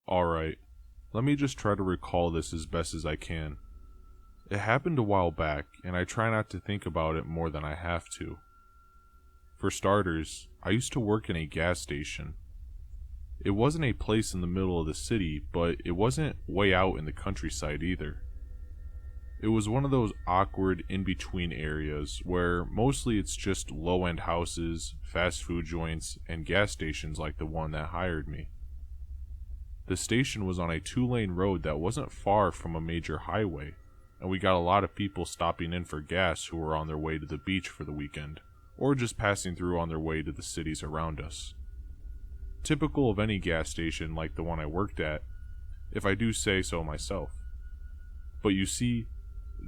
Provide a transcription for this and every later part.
Alright, let me just try to recall this as best as I can. It happened a while back, and I try not to think about it more than I have to. For starters, I used to work in a gas station. It wasn't a place in the middle of the city, but it wasn't way out in the countryside either. It was one of those awkward in-between areas where mostly it's just low-end houses, fast food joints, and gas stations like the one that hired me. The station was on a 2-lane road that wasn't far from a major highway, and we got a lot of people stopping in for gas who were on their way to the beach for the weekend, or just passing through on their way to the cities around us. Typical of any gas station like the one I worked at, if I do say so myself. But you see,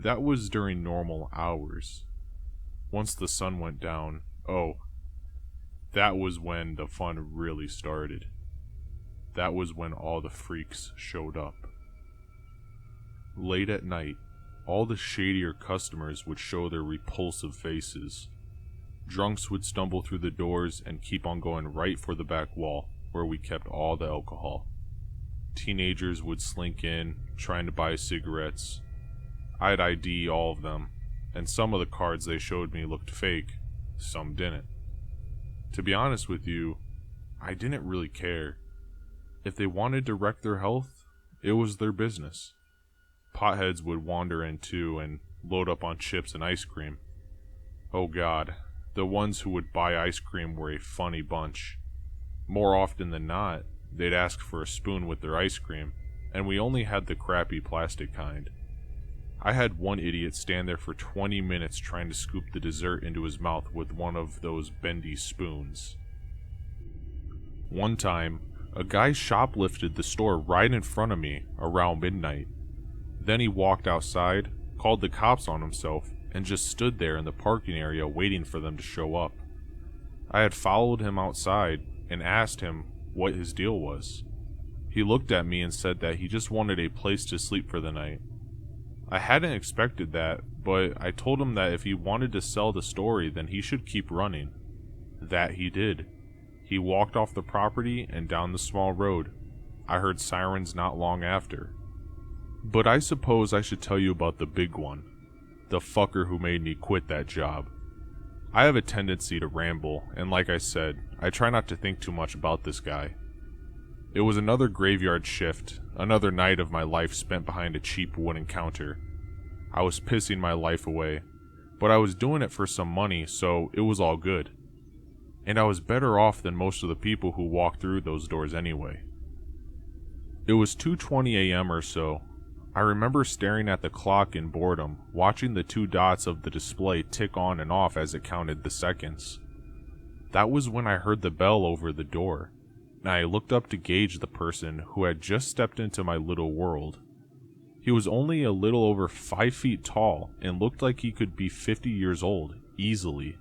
that was during normal hours. Once the sun went down, that was when the fun really started. That was when all the freaks showed up. Late at night, all the shadier customers would show their repulsive faces. Drunks would stumble through the doors and keep on going right for the back wall, where we kept all the alcohol. Teenagers would slink in, trying to buy cigarettes. I'd ID all of them, and some of the cards they showed me looked fake, some didn't. To be honest with you, I didn't really care. If they wanted to wreck their health, it was their business. Potheads would wander in too and load up on chips and ice cream. Oh God, the ones who would buy ice cream were a funny bunch. More often than not, they'd ask for a spoon with their ice cream, and we only had the crappy plastic kind. I had one idiot stand there for 20 minutes trying to scoop the dessert into his mouth with one of those bendy spoons. One time, a guy shoplifted the store right in front of me around midnight. Then he walked outside, called the cops on himself, and just stood there in the parking area waiting for them to show up. I had followed him outside and asked him what his deal was. He looked at me and said that he just wanted a place to sleep for the night. I hadn't expected that, but I told him that if he wanted to sell the story, then he should keep running. That he did. He walked off the property and down the small road. I heard sirens not long after. But I suppose I should tell you about the big one. The fucker who made me quit that job. I have a tendency to ramble, and like I said, I try not to think too much about this guy. It was another graveyard shift, another night of my life spent behind a cheap wooden counter. I was pissing my life away, but I was doing it for some money, so it was all good. And I was better off than most of the people who walked through those doors anyway. It was 2:20 a.m. or so. I remember staring at the clock in boredom, watching the 2 dots of the display tick on and off as it counted the seconds. That was when I heard the bell over the door, and I looked up to gauge the person who had just stepped into my little world. He was only a little over 5 feet tall and looked like he could be 50 years old, easily.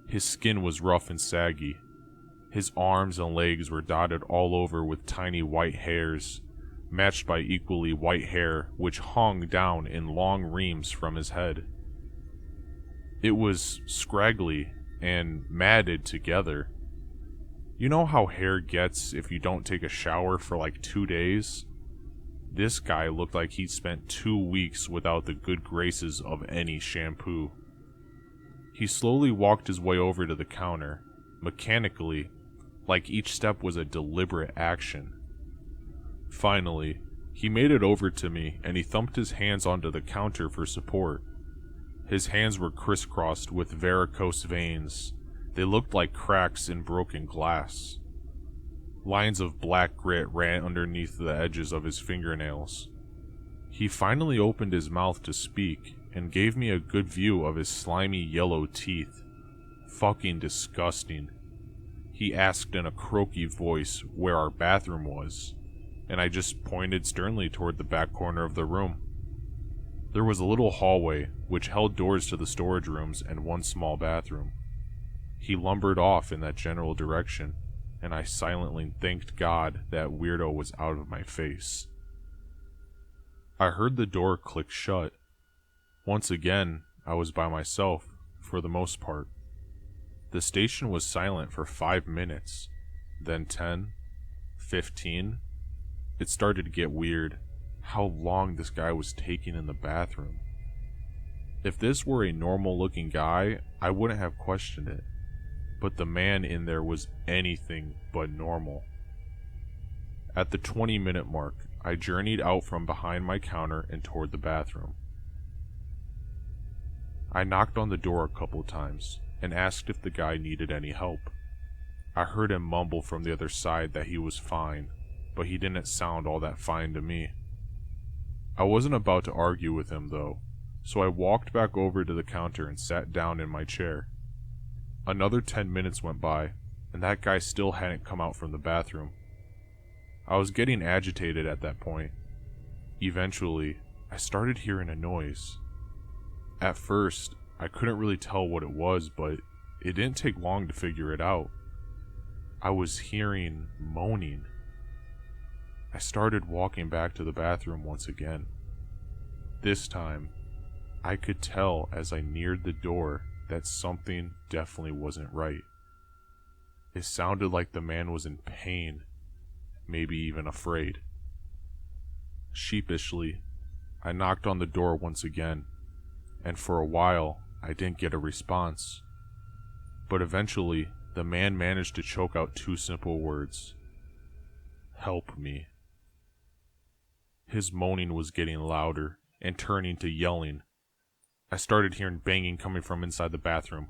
His skin was rough and saggy. His arms and legs were dotted all over with tiny white hairs, matched by equally white hair which hung down in long reams from his head. It was scraggly and matted together. You know how hair gets if you don't take a shower for like 2 days? This guy looked like he'd spent 2 weeks without the good graces of any shampoo. He slowly walked his way over to the counter, mechanically, like each step was a deliberate action. Finally, he made it over to me and he thumped his hands onto the counter for support. His hands were crisscrossed with varicose veins. They looked like cracks in broken glass. Lines of black grit ran underneath the edges of his fingernails. He finally opened his mouth to speak and gave me a good view of his slimy yellow teeth. Fucking disgusting. He asked in a croaky voice where our bathroom was, and I just pointed sternly toward the back corner of the room. There was a little hallway which held doors to the storage rooms and one small bathroom. He lumbered off in that general direction, and I silently thanked God that weirdo was out of my face. I heard the door click shut. Once again, I was by myself, for the most part. The station was silent for 5 minutes, then 10, 15, It started to get weird, how long this guy was taking in the bathroom. If this were a normal looking guy, I wouldn't have questioned it. But the man in there was anything but normal. At the 20-minute mark, I journeyed out from behind my counter and toward the bathroom. I knocked on the door a couple times and asked if the guy needed any help. I heard him mumble from the other side that he was fine, but he didn't sound all that fine to me. I wasn't about to argue with him though, so I walked back over to the counter and sat down in my chair. Another 10 minutes went by, and that guy still hadn't come out from the bathroom. I was getting agitated at that point. Eventually, I started hearing a noise. At first, I couldn't really tell what it was, but it didn't take long to figure it out. I was hearing moaning. I started walking back to the bathroom once again. This time, I could tell as I neared the door that something definitely wasn't right. It sounded like the man was in pain, maybe even afraid. Sheepishly, I knocked on the door once again, and for a while, I didn't get a response. But eventually, the man managed to choke out two simple words. "Help me." His moaning was getting louder and turning to yelling. I started hearing banging coming from inside the bathroom.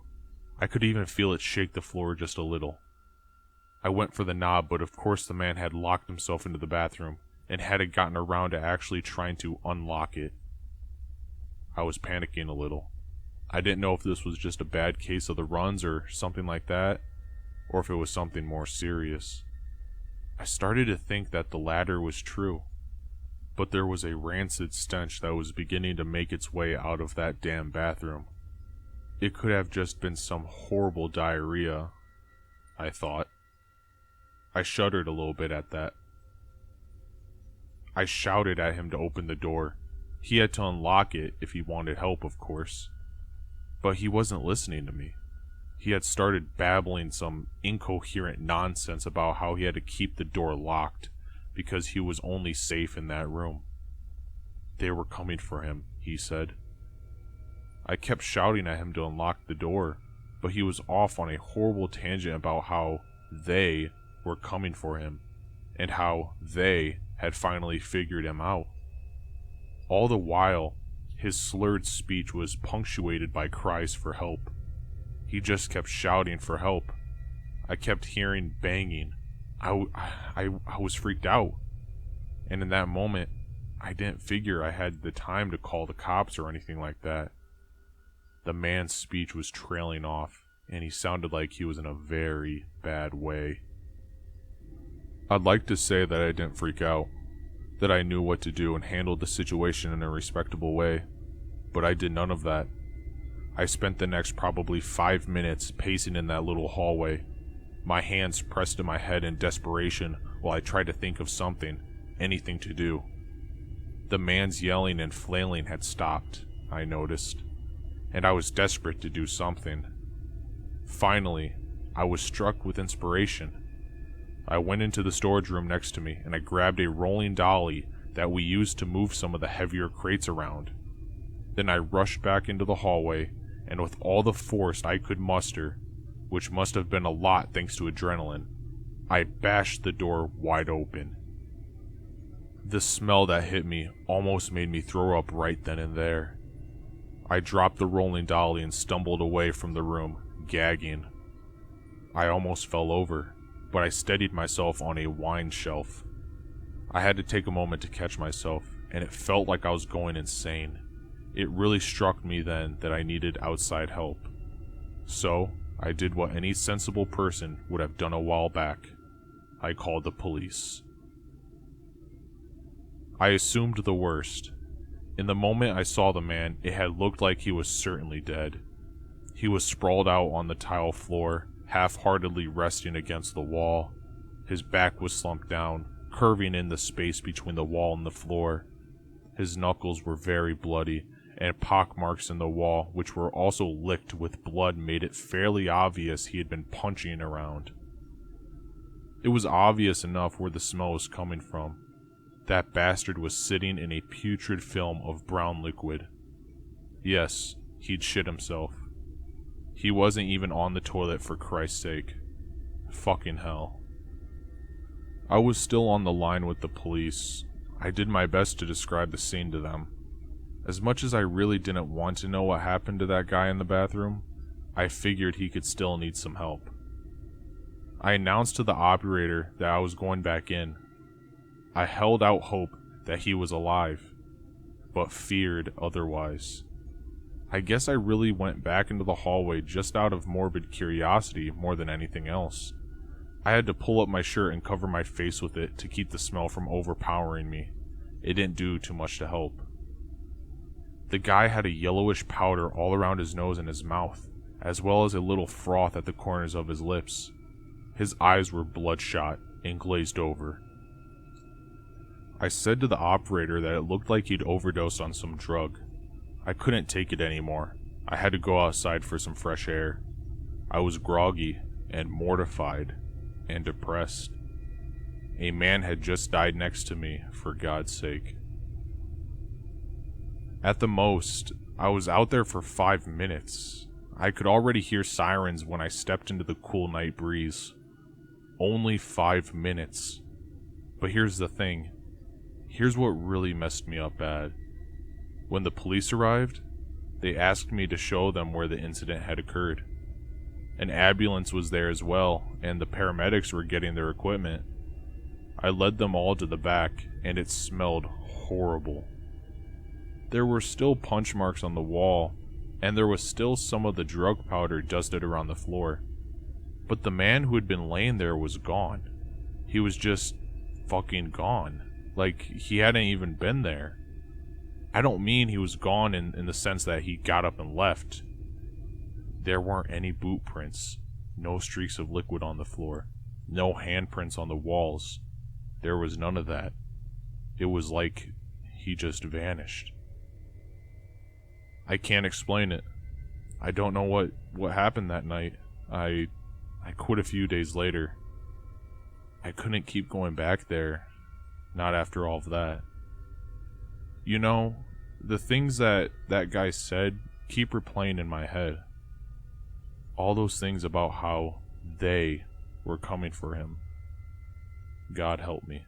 I could even feel it shake the floor just a little. I went for the knob, but of course the man had locked himself into the bathroom and hadn't gotten around to actually trying to unlock it. I was panicking a little. I didn't know if this was just a bad case of the runs or something like that, or if it was something more serious. I started to think that the latter was true, but there was a rancid stench that was beginning to make its way out of that damn bathroom. It could have just been some horrible diarrhea, I thought. I shuddered a little bit at that. I shouted at him to open the door. He had to unlock it if he wanted help, of course. But he wasn't listening to me. He had started babbling some incoherent nonsense about how he had to keep the door locked because he was only safe in that room. They were coming for him, he said. I kept shouting at him to unlock the door, but he was off on a horrible tangent about how they were coming for him, and how they had finally figured him out. All the while, his slurred speech was punctuated by cries for help. He just kept shouting for help. I kept hearing banging. I was freaked out. And in that moment, I didn't figure I had the time to call the cops or anything like that. The man's speech was trailing off, and he sounded like he was in a very bad way. I'd like to say that I didn't freak out, that I knew what to do and handled the situation in a respectable way, but I did none of that. I spent the next probably 5 minutes pacing in that little hallway, my hands pressed to my head in desperation while I tried to think of something, anything to do. The man's yelling and flailing had stopped, I noticed, and I was desperate to do something. Finally, I was struck with inspiration. I went into the storage room next to me and I grabbed a rolling dolly that we used to move some of the heavier crates around. Then I rushed back into the hallway, and with all the force I could muster, which must have been a lot thanks to adrenaline, I bashed the door wide open. The smell that hit me almost made me throw up right then and there. I dropped the rolling dolly and stumbled away from the room, gagging. I almost fell over, but I steadied myself on a wine shelf. I had to take a moment to catch myself, and it felt like I was going insane. It really struck me then that I needed outside help. So, I did what any sensible person would have done a while back. I called the police. I assumed the worst. In the moment I saw the man, it had looked like he was certainly dead. He was sprawled out on the tile floor, half-heartedly resting against the wall. His back was slumped down, curving in the space between the wall and the floor. His knuckles were very bloody, and pockmarks in the wall, which were also licked with blood, made it fairly obvious he had been punching around. It was obvious enough where the smell was coming from. That bastard was sitting in a putrid film of brown liquid. Yes, he'd shit himself. He wasn't even on the toilet, for Christ's sake. Fucking hell. I was still on the line with the police. I did my best to describe the scene to them. As much as I really didn't want to know what happened to that guy in the bathroom, I figured he could still need some help. I announced to the operator that I was going back in. I held out hope that he was alive, but feared otherwise. I guess I really went back into the hallway just out of morbid curiosity more than anything else. I had to pull up my shirt and cover my face with it to keep the smell from overpowering me. It didn't do too much to help. The guy had a yellowish powder all around his nose and his mouth, as well as a little froth at the corners of his lips. His eyes were bloodshot and glazed over. I said to the operator that it looked like he'd overdosed on some drug. I couldn't take it anymore. I had to go outside for some fresh air. I was groggy and mortified and depressed. A man had just died next to me, for God's sake. At the most, I was out there for 5 minutes. I could already hear sirens when I stepped into the cool night breeze. Only 5 minutes. But here's the thing. Here's what really messed me up bad. When the police arrived, they asked me to show them where the incident had occurred. An ambulance was there as well, and the paramedics were getting their equipment. I led them all to the back, and it smelled horrible. There were still punch marks on the wall, and there was still some of the drug powder dusted around the floor. But the man who had been laying there was gone. He was just fucking gone. Like, he hadn't even been there. I don't mean he was gone in the sense that he got up and left. There weren't any boot prints, no streaks of liquid on the floor, no handprints on the walls. There was none of that. It was like he just vanished. I can't explain it. I don't know what happened that night. I quit a few days later. I couldn't keep going back there, not after all of that. You know, the things that guy said keep replaying in my head. All those things about how they were coming for him. God help me.